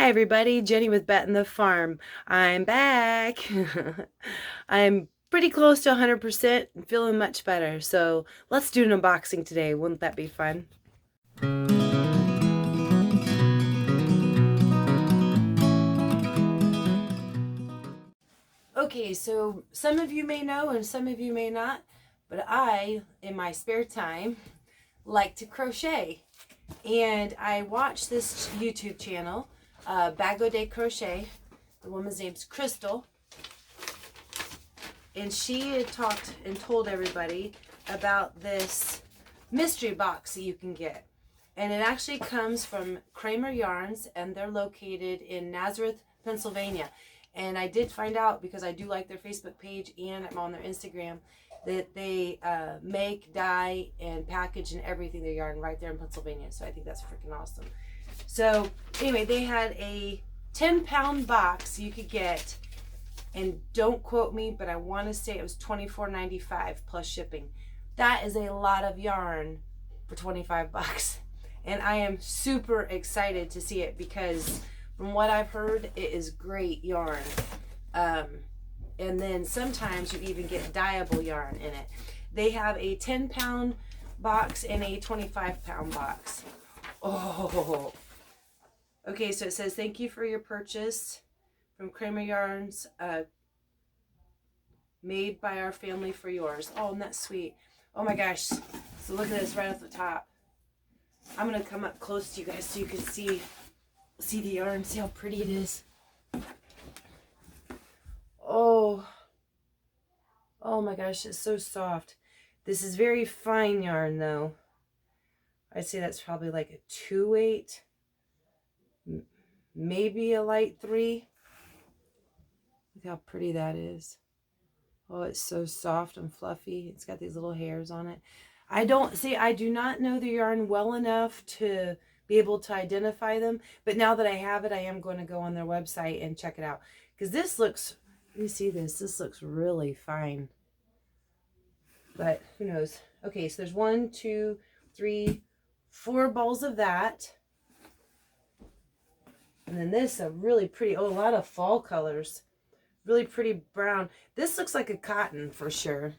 Hi everybody, Jenny with Bet and the Farm. I'm back. I'm pretty close to 100% and feeling much better. So let's do an unboxing today. Wouldn't that be fun? Okay, so some of you may know and some of you may not, but I, in my spare time, like to crochet. And I watched this YouTube channel, Bago de Crochet. The woman's name's Crystal. And she had talked and told everybody about this mystery box that you can get. And it actually comes from Kramer Yarns, and they're located in Nazareth, Pennsylvania. And I did find out, because I do like their Facebook page and I'm on their Instagram, that they make, dye, and package and everything their yarn right there in Pennsylvania. So I think that's freaking awesome. So anyway, they had a 10-pound box you could get, and don't quote me, but I want to say it was $24.95 plus shipping. That is a lot of yarn for 25 bucks. And I am super excited to see it, because from what I've heard, it is great yarn. And then sometimes you even get dyeable yarn in it. They have a 10-pound box and a 25-pound box. Oh, okay, so it says, thank you for your purchase from Kramer Yarns, made by our family for yours. Oh, and that's sweet. Oh my gosh. So look at this right at the top. I'm going to come up close to you guys so you can see the yarn, see how pretty it is. Oh my gosh, it's so soft. This is very fine yarn though. I'd say that's probably like a 2/8, maybe a light 3. Look how pretty that is. Oh, it's so soft and fluffy. It's got these little hairs on it. I do not know the yarn well enough to be able to identify them, but now that I have it, I am going to go on their website and check it out, because this looks, let me see this looks really fine, but who knows. Okay, so there's 1, 2, 3, 4 balls of that, and then this, a really pretty, oh, a lot of fall colors, really pretty brown. This looks like a cotton for sure.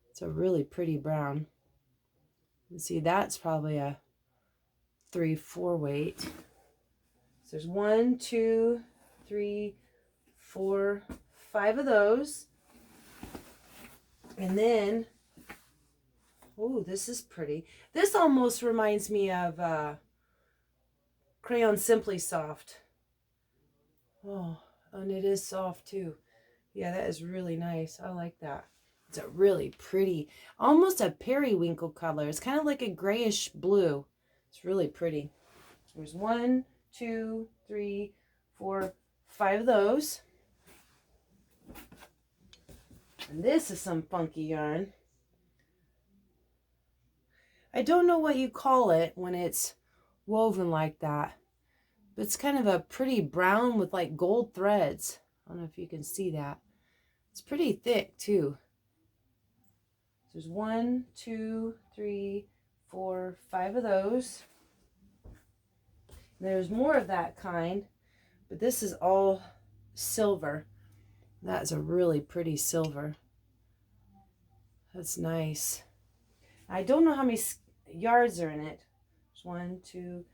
It's a really pretty brown. You see, that's probably a 3/4 weight. So there's 1, 2, 3, 4, 5 of those. And then, oh, this is pretty. This almost reminds me of Crayon Simply Soft. Oh, and it is soft too. Yeah, that is really nice. I like that. It's a really pretty, almost a periwinkle color. It's kind of like a grayish blue. It's really pretty. There's 1, 2, 3, 4, 5 of those. And this is some funky yarn. I don't know what you call it when it's woven like that, but it's kind of a pretty brown with like gold threads. I don't know if you can see that. It's pretty thick too. There's 1, 2, 3, 4, 5 of those. There's more of that kind, but this is all silver. That's a really pretty silver. That's nice. I don't know how many yards are in it. There's 1, 2,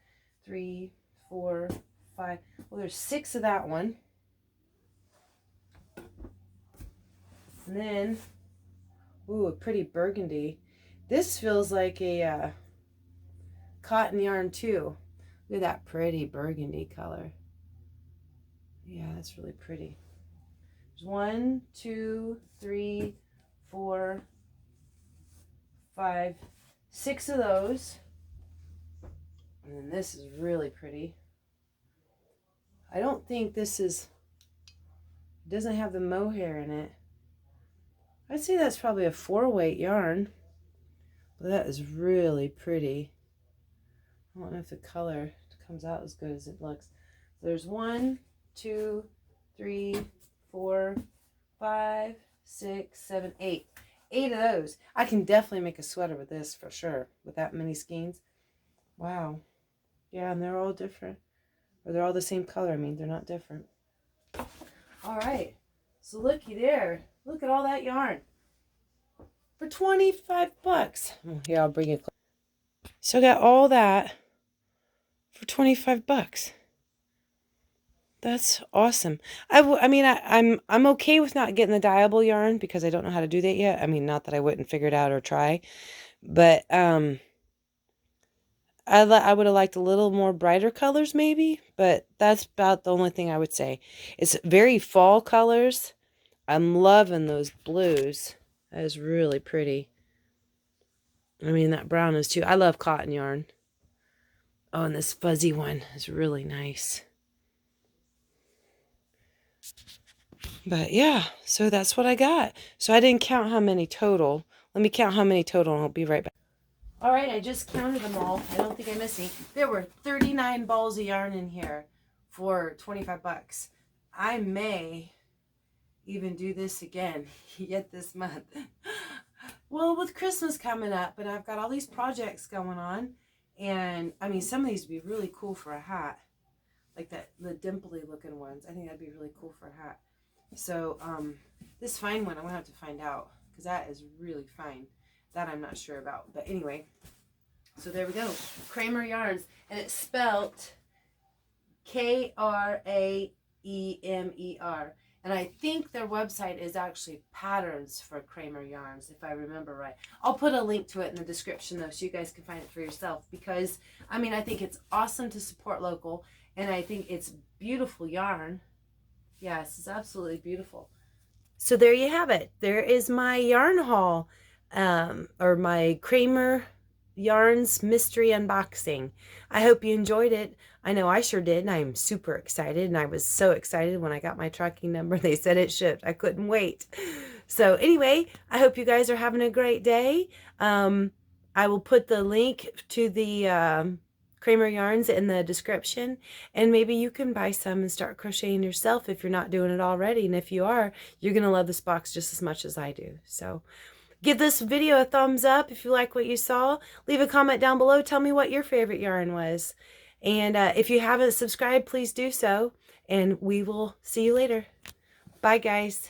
3, 4, 5. Well, there's 6 of that one. And then, ooh, a pretty burgundy. This feels like a cotton yarn too. Look at that pretty burgundy color. Yeah, that's really pretty. There's 1, 2, 3, 4, 5, 6 of those. And then this is really pretty. I don't think this is, it doesn't have the mohair in it. I'd say that's probably a 4/weight yarn. But that is really pretty. I don't know if the color comes out as good as it looks. There's 1, 2, 3, 4, 5, 6, 7, 8. 8 of those. I can definitely make a sweater with this for sure, with that many skeins. Wow. Yeah, and they're all different. Or they're all the same color. I mean, they're not different. All right. So looky there. Look at all that yarn. For 25 bucks. Oh, here, I'll bring it close. So I got all that for 25 bucks. That's awesome. I mean, I'm okay with not getting the dyeable yarn because I don't know how to do that yet. I mean, not that I wouldn't figure it out or try, but I would have liked a little more brighter colors maybe, but that's about the only thing I would say. It's very fall colors. I'm loving those blues. That is really pretty. I mean, that brown is too. I love cotton yarn. Oh, and this fuzzy one is really nice. But yeah, so that's what I got. So I didn't count how many total. Let me count how many total and I'll be right back. All right, I just counted them all. I don't think I missed any. There were 39 balls of yarn in here for 25 bucks. I may even do this again yet this month. Well, with Christmas coming up, and I've got all these projects going on, and I mean, some of these would be really cool for a hat, like the dimply looking ones. I think that'd be really cool for a hat. So this fine one, I'm gonna have to find out because that is really fine. That I'm not sure about, but anyway. So there we go, Kramer yarns, and it's spelt Kraemer. And I think their website is actually Patterns for Kramer Yarns, if I remember right. I'll put a link to it in the description, though, so you guys can find it for yourself. Because, I mean, I think it's awesome to support local. And I think it's beautiful yarn. Yes, it's absolutely beautiful. So there you have it. There is my yarn haul. Or my Kramer Yarns mystery unboxing. I hope you enjoyed it. I know I sure did, and I'm super excited, and I was so excited when I got my tracking number. They said it shipped. I couldn't wait. So anyway, I hope you guys are having a great day. I will put the link to the Kramer Yarns in the description, and maybe you can buy some and start crocheting yourself if you're not doing it already. And if you are, you're going to love this box just as much as I do. So give this video a thumbs up if you like what you saw. Leave a comment down below. Tell me what your favorite yarn was. And if you haven't subscribed, please do so. And we will see you later. Bye, guys.